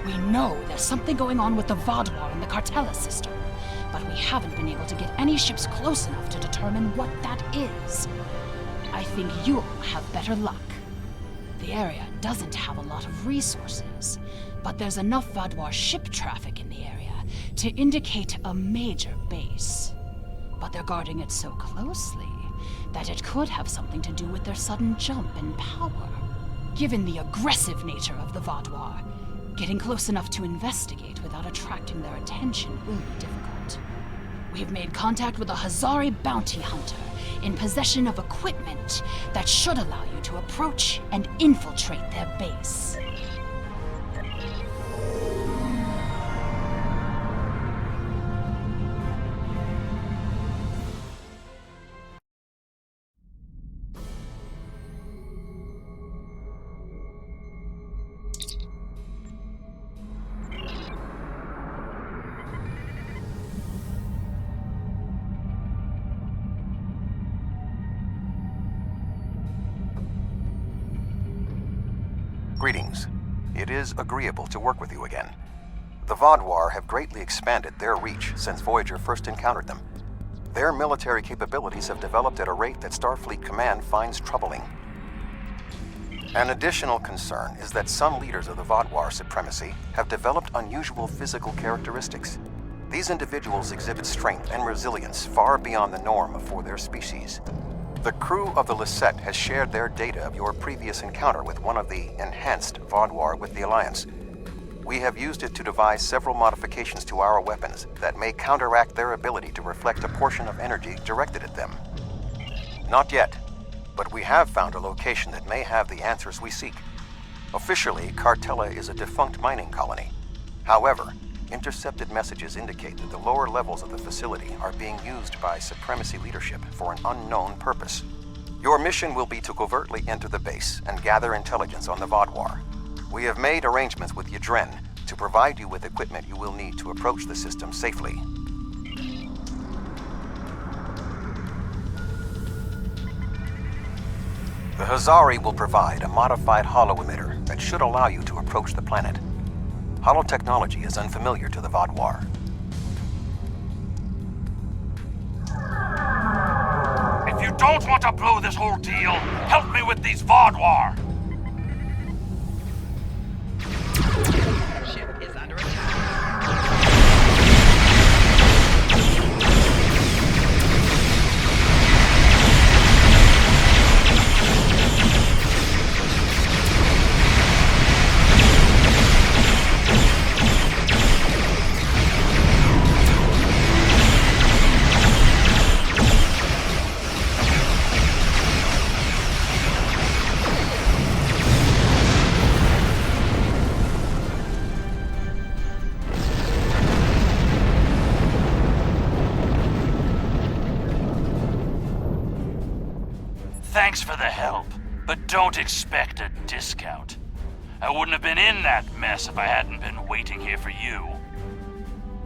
We know there's something going on with the Vaadwaur in the Cartella system, but we haven't been able to get any ships close enough to determine what that is. I think you'll have better luck. The area doesn't have a lot of resources, but there's enough Vaadwaur ship traffic in the area to indicate a major base. But they're guarding it so closely that it could have something to do with their sudden jump in power. Given the aggressive nature of the Vaadwaur, getting close enough to investigate without attracting their attention will be difficult. We've made contact with a Hazari bounty hunter in possession of equipment that should allow you to approach and infiltrate their base. Greetings. It is agreeable to work with you again. The Vaadwaur have greatly expanded their reach since Voyager first encountered them. Their military capabilities have developed at a rate that Starfleet Command finds troubling. An additional concern is that some leaders of the Vaadwaur supremacy have developed unusual physical characteristics. These individuals exhibit strength and resilience far beyond the norm for their species. The crew of the Deceit has shared their data of your previous encounter with one of the enhanced Vaadwaur with the Alliance. We have used it to devise several modifications to our weapons that may counteract their ability to reflect a portion of energy directed at them. Not yet, but we have found a location that may have the answers we seek. Officially, Cartella is a defunct mining colony. However, intercepted messages indicate that the lower levels of the facility are being used by Supremacy leadership for an unknown purpose. Your mission will be to covertly enter the base and gather intelligence on the Vaadwaur. We have made arrangements with Yadren to provide you with equipment you will need to approach the system safely. The Hazari will provide a modified holo-emitter that should allow you to approach the planet. Holotechnology is unfamiliar to the Vaadwaur. If you don't want to blow this whole deal, help me with these Vaadwaur! Ship is under attack. Thanks for the help, but don't expect a discount. I wouldn't have been in that mess if I hadn't been waiting here for you.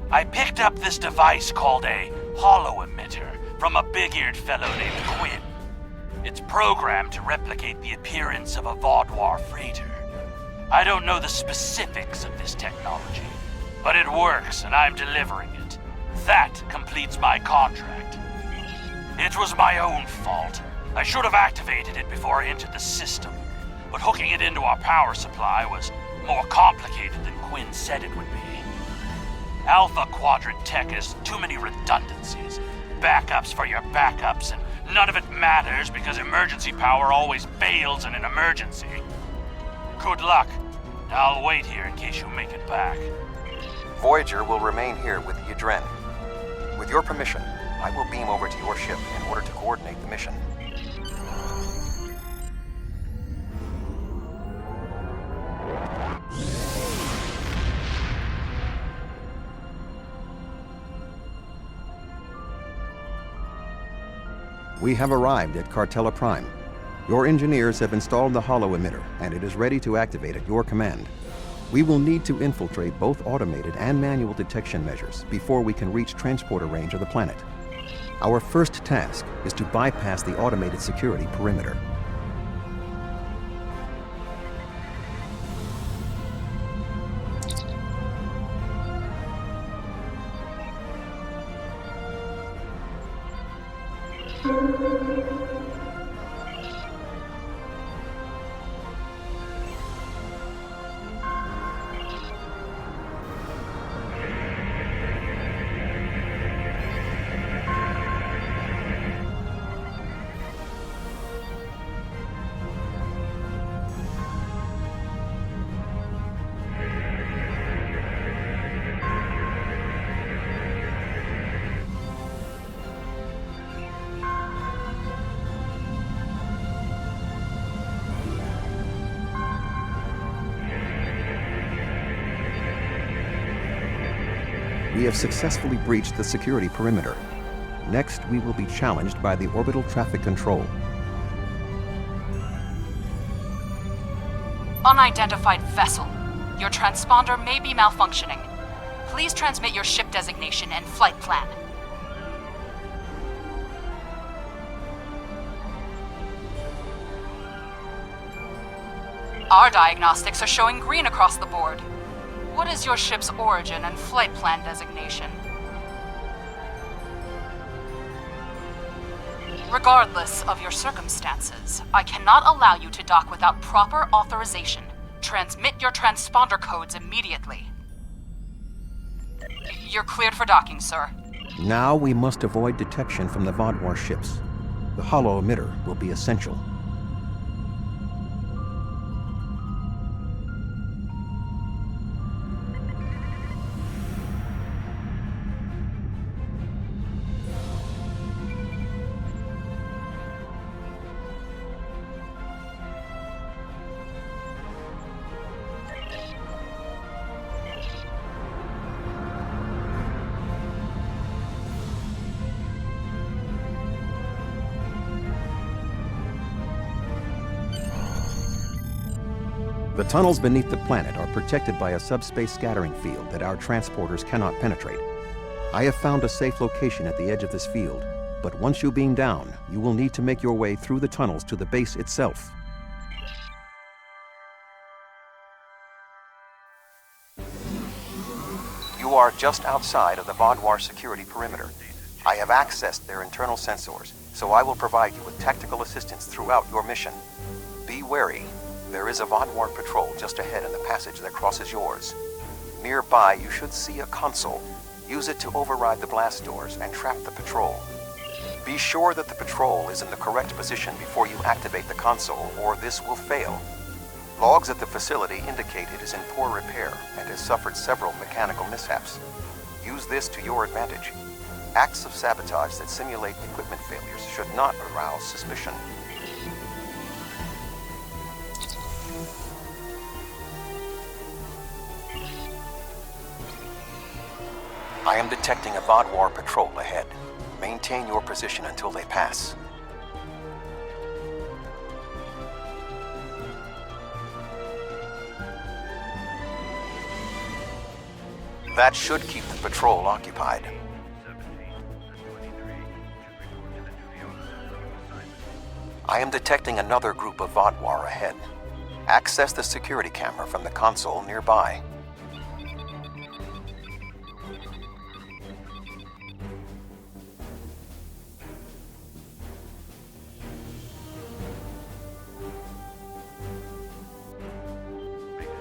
I picked up this device called a holo-emitter from a big-eared fellow named Quinn. It's programmed to replicate the appearance of a Vaadwaur freighter. I don't know the specifics of this technology, but it works and I'm delivering it. That completes my contract. It was my own fault. I should have activated it before I entered the system, but hooking it into our power supply was more complicated than Quinn said it would be. Alpha Quadrant tech has too many redundancies, backups for your backups, and none of it matters because emergency power always fails in an emergency. Good luck. I'll wait here in case you make it back. Voyager will remain here with Yadren. With your permission, I will beam over to your ship in order to coordinate the mission. We have arrived at Cartella Prime. Your engineers have installed the holo-emitter, and it is ready to activate at your command. We will need to infiltrate both automated and manual detection measures before we can reach transporter range of the planet. Our first task is to bypass the automated security perimeter. We have successfully breached the security perimeter. Next, we will be challenged by the orbital traffic control. Unidentified vessel. Your transponder may be malfunctioning. Please transmit your ship designation and flight plan. Our diagnostics are showing green across the board. What is your ship's origin and flight plan designation? Regardless of your circumstances, I cannot allow you to dock without proper authorization. Transmit your transponder codes immediately. You're cleared for docking, sir. Now we must avoid detection from the Vodwar ships. The hollow emitter will be essential. The tunnels beneath the planet are protected by a subspace scattering field that our transporters cannot penetrate. I have found a safe location at the edge of this field, but once you beam down, you will need to make your way through the tunnels to the base itself. You are just outside of the Vodwar security perimeter. I have accessed their internal sensors, so I will provide you with tactical assistance throughout your mission. Be wary. There is a Vodwar patrol just ahead in the passage that crosses yours. Nearby, you should see a console. Use it to override the blast doors and trap the patrol. Be sure that the patrol is in the correct position before you activate the console, or this will fail. Logs at the facility indicate it is in poor repair and has suffered several mechanical mishaps. Use this to your advantage. Acts of sabotage that simulate equipment failures should not arouse suspicion. I am detecting a Vodwar patrol ahead. Maintain your position until they pass. That should keep the patrol occupied. I am detecting another group of Vodwar ahead. Access the security camera from the console nearby.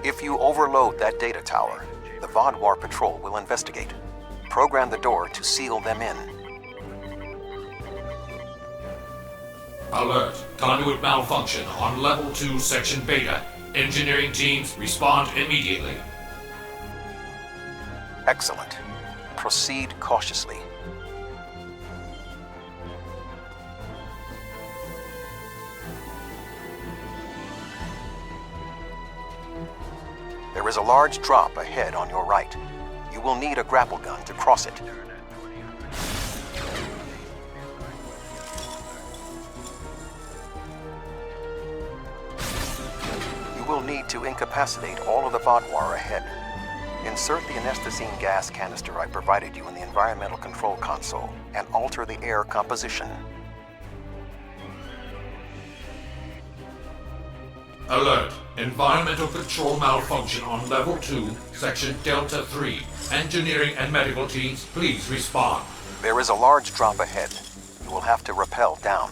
If you overload that data tower, the Vodwar patrol will investigate. Program the door to seal them in. Alert. Conduit malfunction on Level 2, Section Beta. Engineering teams, respond immediately. Excellent. Proceed cautiously. There is a large drop ahead on your right. You will need a grapple gun to cross it. You will need to incapacitate all of the Vodwar ahead. Insert the anesthetine gas canister I provided you in the environmental control console and alter the air composition. Alert. Environmental control malfunction on Level 2, Section Delta 3. Engineering and medical teams, please respond. There is a large drop ahead. You will have to rappel down.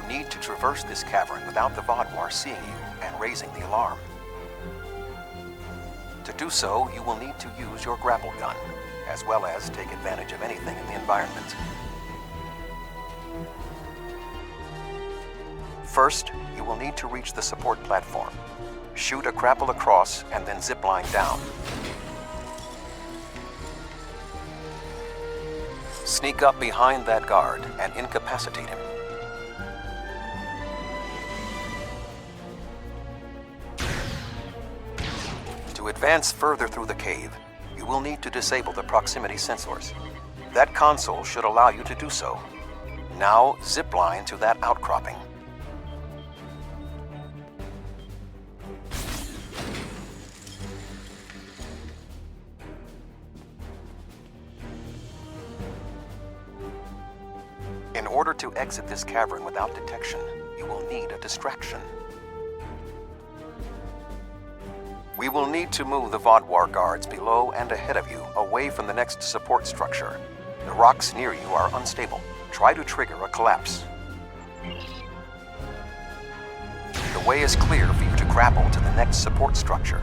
Need to traverse this cavern without the Vodwar seeing you and raising the alarm. To do so, you will need to use your grapple gun, as well as take advantage of anything in the environment. First, you will need to reach the support platform. Shoot a grapple across and then zipline down. Sneak up behind that guard and incapacitate him. To advance further through the cave, you will need to disable the proximity sensors. That console should allow you to do so. Now, zipline to that outcropping. In order to exit this cavern without detection, you will need a distraction. We will need to move the Vodwar guards below and ahead of you, away from the next support structure. The rocks near you are unstable. Try to trigger a collapse. The way is clear for you to grapple to the next support structure.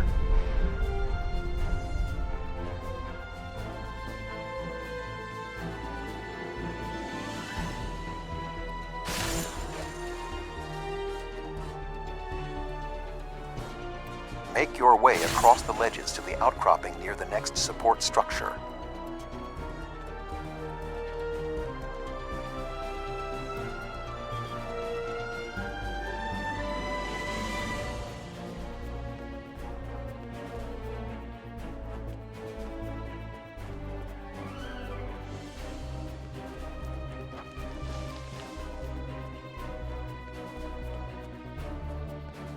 Make your way across the ledges to the outcropping near the next support structure.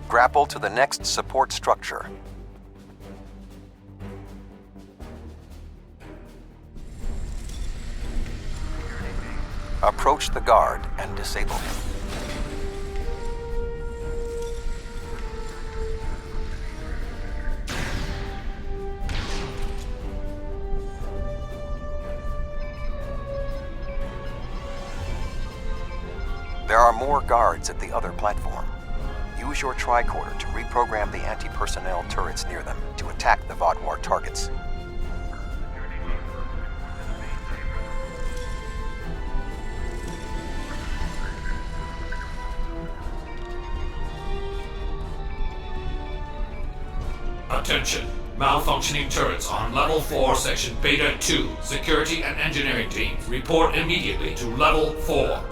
Grapple to the next support structure. Approach the guard and disable him. There are more guards at the other platform. Use your tricorder to reprogram the anti-personnel turrets near them to attack the Vodwar targets. Attention! Malfunctioning turrets on Level 4, Section Beta 2. Security and engineering teams, report immediately to Level 4.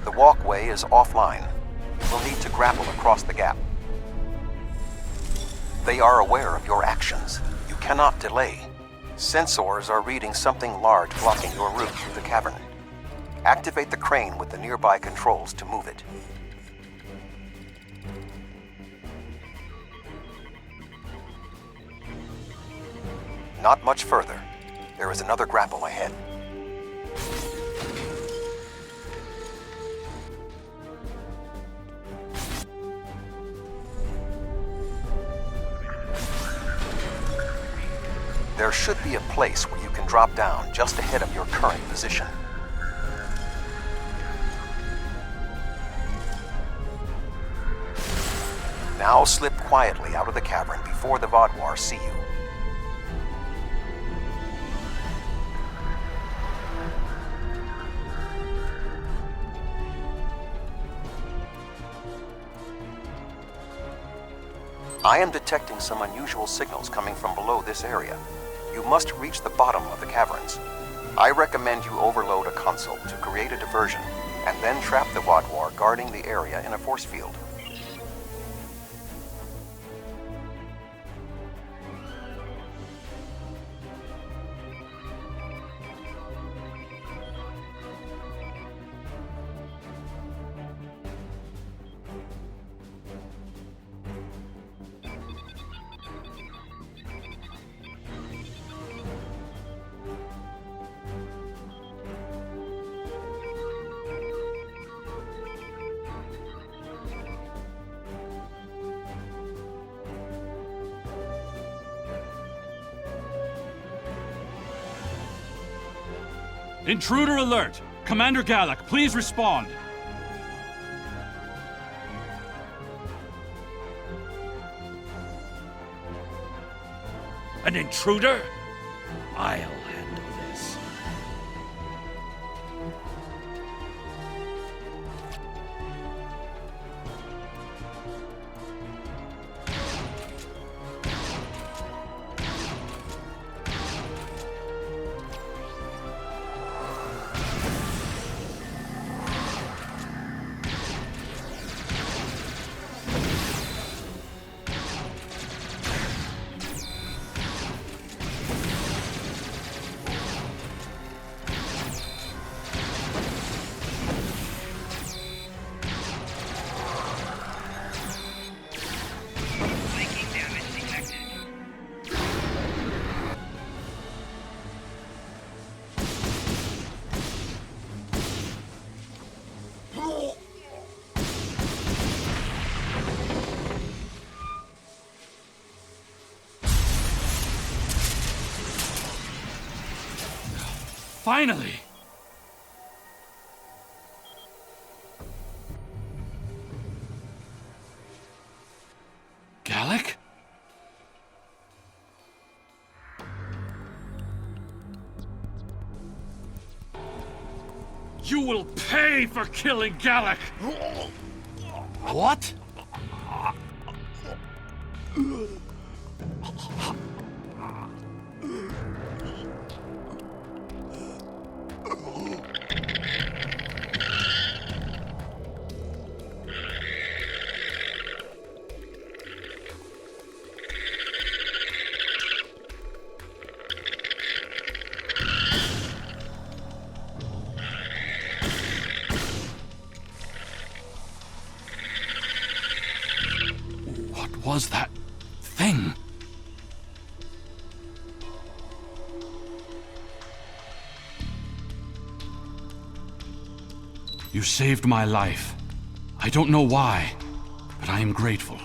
The walkway is offline. You will need to grapple across the gap. They are aware of your actions. You cannot delay. Sensors are reading something large blocking your route through the cavern. Activate the crane with the nearby controls to move it. Not much further. There is another grapple ahead. There should be a place where you can drop down just ahead of your current position. Now slip quietly out of the cavern before the Vodwar see you. I am detecting some unusual signals coming from below this area. You must reach the bottom of the caverns. I recommend you overload a console to create a diversion, and then trap the Vodwar guarding the area in a force field. Intruder alert! Commander Gallic, please respond! An intruder? I'll handle this. Finally! Gallic? You will pay for killing Gallic! What? What was that thing? You saved my life. I don't know why, but I am grateful.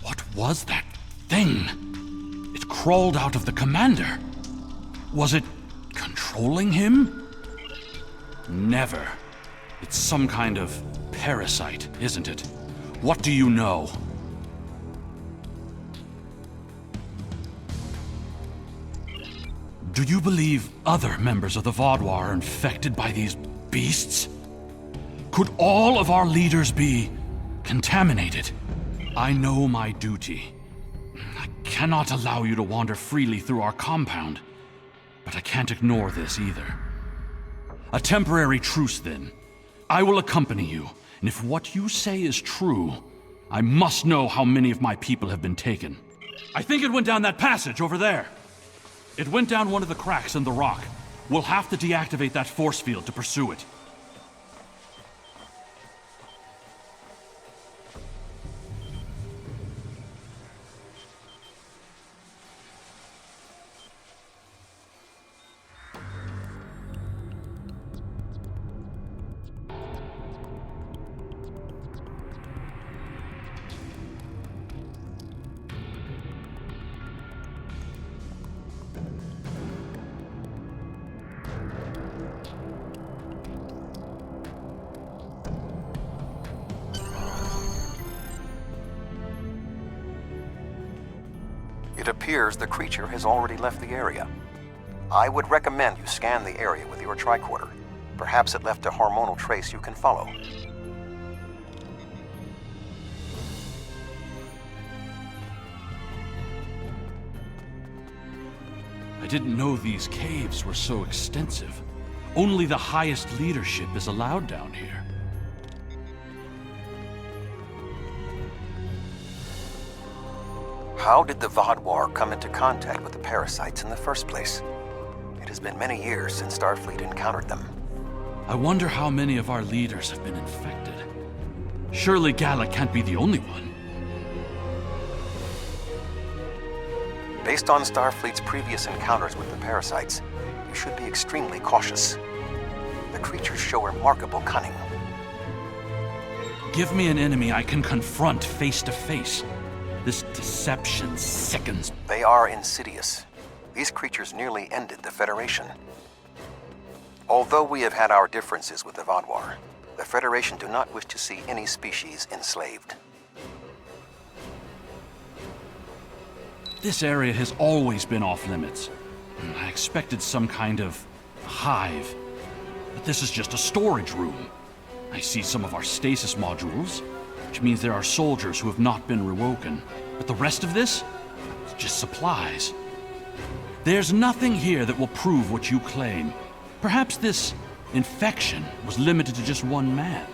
What was that thing? It crawled out of the commander. Was it controlling him? Never. It's some kind of parasite, isn't it? What do you know? Do you believe other members of the Vaadwaur are infected by these beasts? Could all of our leaders be contaminated? I know my duty. I cannot allow you to wander freely through our compound, but I can't ignore this either. A temporary truce, then. I will accompany you, and if what you say is true, I must know how many of my people have been taken. I think it went down that passage over there. It went down one of the cracks in the rock. We'll have to deactivate that force field to pursue it. It appears the creature has already left the area. I would recommend you scan the area with your tricorder. Perhaps it left a hormonal trace you can follow. I didn't know these caves were so extensive. Only the highest leadership is allowed down here. How did the Vaadwaur come into contact with the parasites in the first place? It has been many years since Starfleet encountered them. I wonder how many of our leaders have been infected. Surely Gallic can't be the only one. Based on Starfleet's previous encounters with the parasites, you should be extremely cautious. The creatures show remarkable cunning. Give me an enemy I can confront face to face. This deception sickens. They are insidious. These creatures nearly ended the Federation. Although we have had our differences with the Vaadwaur, the Federation do not wish to see any species enslaved. This area has always been off limits. I expected some kind of hive, but this is just a storage room. I see some of our stasis modules, which means there are soldiers who have not been rewoken. But the rest of this? It's just supplies. There's nothing here that will prove what you claim. Perhaps this infection was limited to just one man.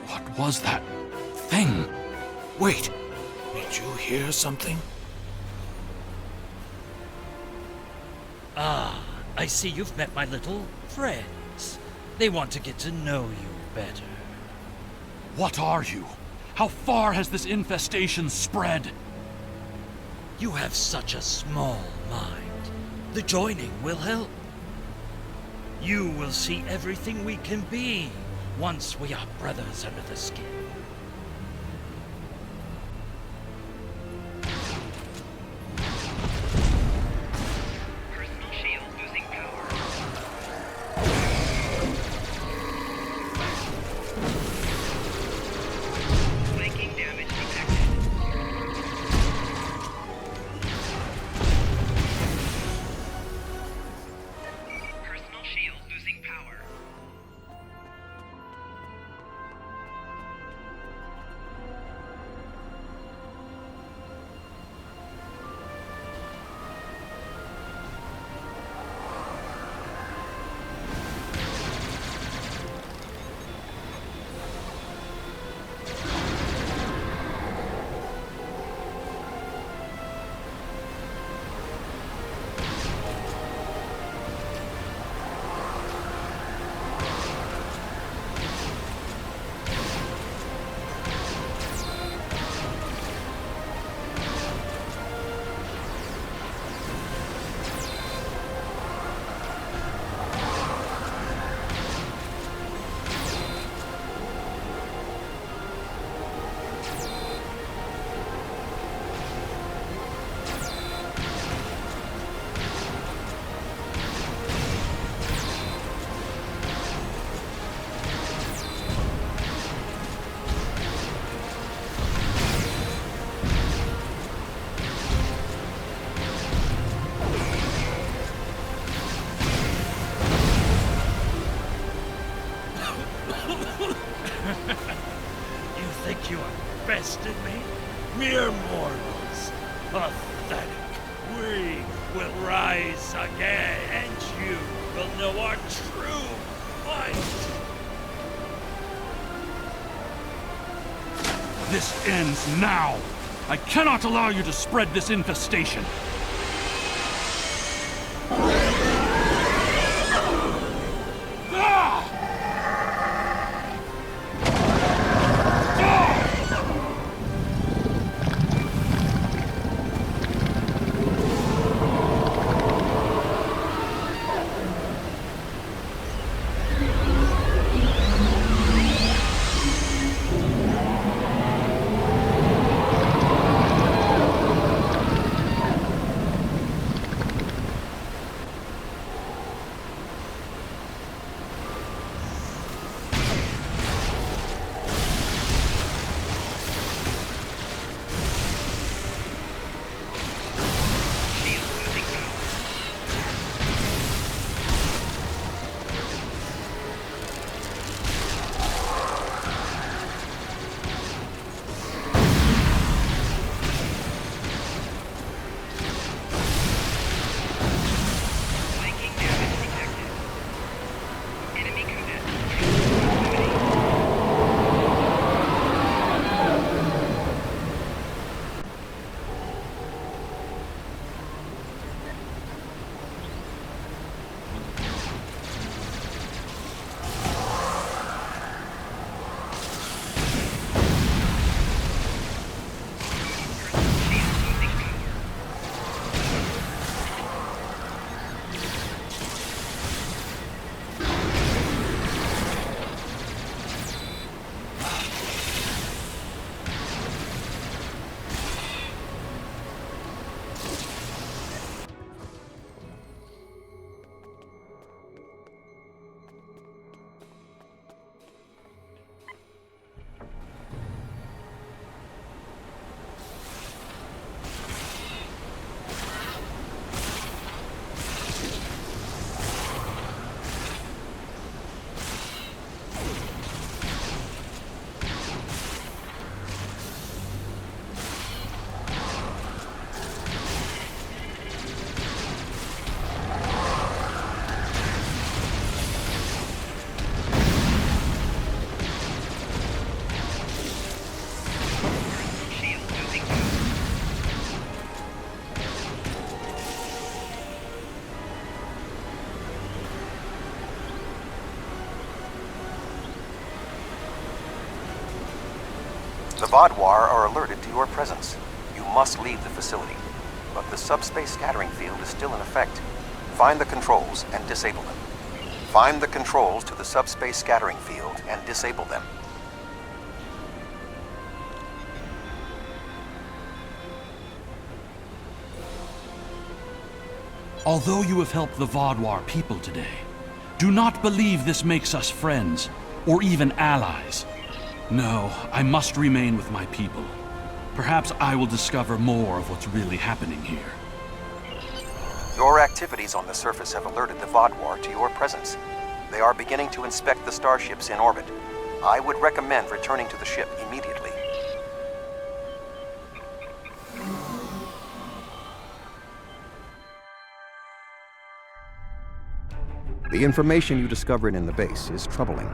What was that thing? Wait, did you hear something? Ah, I see you've met my little friends. They want to get to know you better. What are you? How far has this infestation spread? You have such a small mind. The joining will help. You will see everything we can be once we are brothers under the skin. Mere mortals. Pathetic. We will rise again, and you will know our true might. This ends now! I cannot allow you to spread this infestation! The Vaadwaur are alerted to your presence. You must leave the facility. But the subspace scattering field is still in effect. Find the controls and disable them. Find the controls to the subspace scattering field and disable them. Although you have helped the Vaadwaur people today, do not believe this makes us friends, or even allies. No, I must remain with my people. Perhaps I will discover more of what's really happening here. Your activities on the surface have alerted the Vaadwaur to your presence. They are beginning to inspect the starships in orbit. I would recommend returning to the ship immediately. The information you discovered in the base is troubling.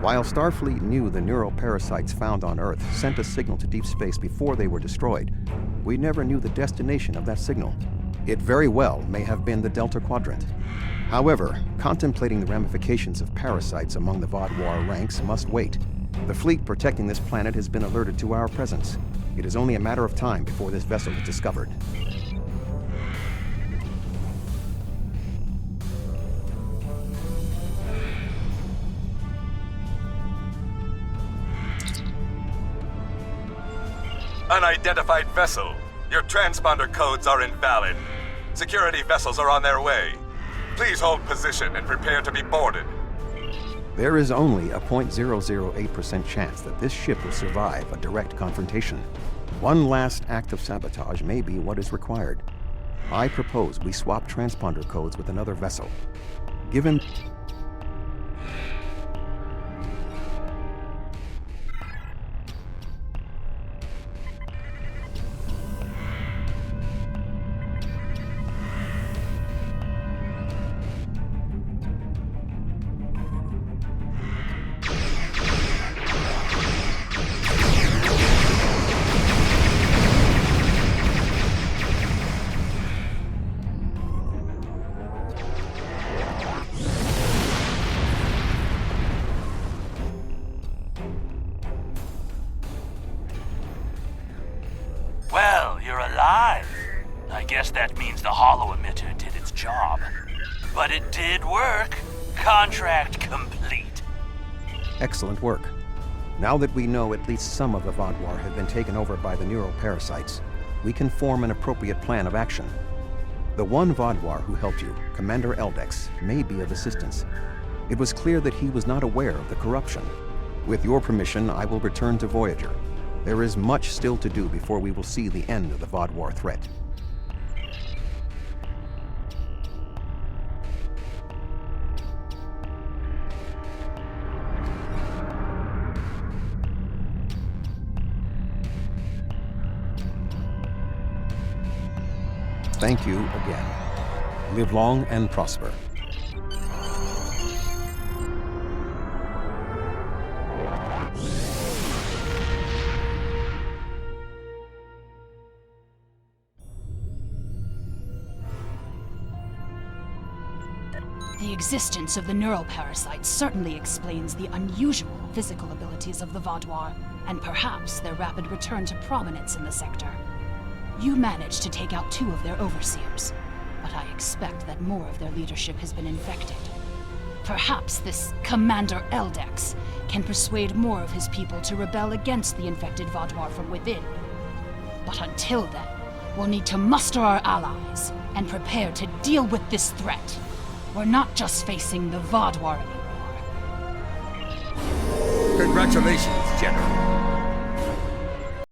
While Starfleet knew the neural parasites found on Earth sent a signal to deep space before they were destroyed, we never knew the destination of that signal. It very well may have been the Delta Quadrant. However, contemplating the ramifications of parasites among the Vaadwaur ranks must wait. The fleet protecting this planet has been alerted to our presence. It is only a matter of time before this vessel is discovered. Unidentified vessel. Your transponder codes are invalid. Security vessels are on their way. Please hold position and prepare to be boarded. There is only a 0.008% chance that this ship will survive a direct confrontation. One last act of sabotage may be what is required. I propose we swap transponder codes with another vessel. Given... alive. I guess that means the holo emitter did its job. But it did work. Contract complete. Excellent work. Now that we know at least some of the Vaadwaur have been taken over by the neuroparasites, we can form an appropriate plan of action. The one Vaadwaur who helped you, Commander Eldex, may be of assistance. It was clear that he was not aware of the corruption. With your permission, I will return to Voyager. There is much still to do before we will see the end of the Vaadwaur threat. Thank you again. Live long and prosper. The existence of the neuroparasites certainly explains the unusual physical abilities of the Vaadwaur, and perhaps their rapid return to prominence in the sector. You managed to take out 2 of their overseers, but I expect that more of their leadership has been infected. Perhaps this Commander Eldex can persuade more of his people to rebel against the infected Vaadwaur from within. But until then, we'll need to muster our allies and prepare to deal with this threat. We're not just facing the Vaadwaur anymore. Congratulations, General.